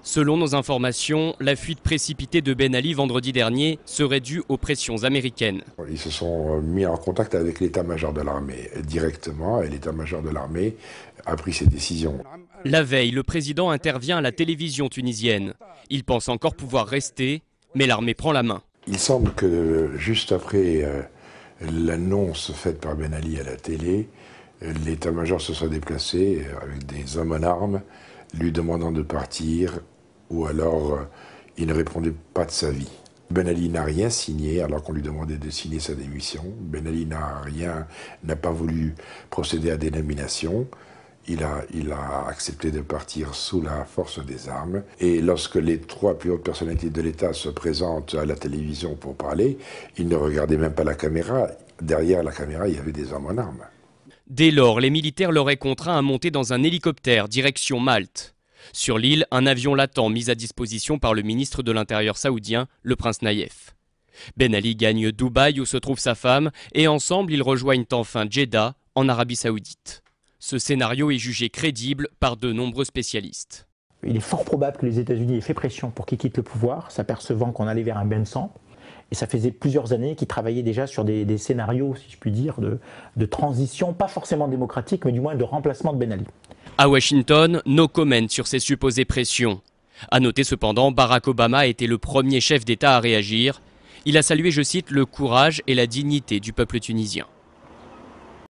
Selon nos informations, la fuite précipitée de Ben Ali vendredi dernier serait due aux pressions américaines. Ils se sont mis en contact avec l'état-major de l'armée directement et l'état-major de l'armée a pris ses décisions. La veille, le président intervient à la télévision tunisienne. Il pense encore pouvoir rester, mais l'armée prend la main. Il semble que juste après l'annonce faite par Ben Ali à la télé, l'état-major se soit déplacé avec des hommes en armes, lui demandant de partir, ou alors il ne répondait pas de sa vie. Ben Ali n'a rien signé alors qu'on lui demandait de signer sa démission. Ben Ali n'a pas voulu procéder à des nominations. Il a accepté de partir sous la force des armes. Et lorsque les 3 plus hautes personnalités de l'État se présentent à la télévision pour parler, ils ne regardaient même pas la caméra. Derrière la caméra, il y avait des hommes en armes. Dès lors, les militaires l'auraient contraint à monter dans un hélicoptère direction Malte. Sur l'île, un avion l'attend mis à disposition par le ministre de l'Intérieur saoudien, le prince Naïef. Ben Ali gagne Dubaï où se trouve sa femme et ensemble ils rejoignent enfin Jeddah en Arabie saoudite. Ce scénario est jugé crédible par de nombreux spécialistes. Il est fort probable que les États-Unis aient fait pression pour qu'il quitte le pouvoir, s'apercevant qu'on allait vers un bain de sang. Et ça faisait plusieurs années qu'ils travaillaient déjà sur des scénarios, si je puis dire, de transition, pas forcément démocratique, mais du moins de remplacement de Ben Ali. À Washington, no comment sur ces supposées pressions. À noter cependant, Barack Obama a été le premier chef d'État à réagir. Il a salué, je cite, le courage et la dignité du peuple tunisien.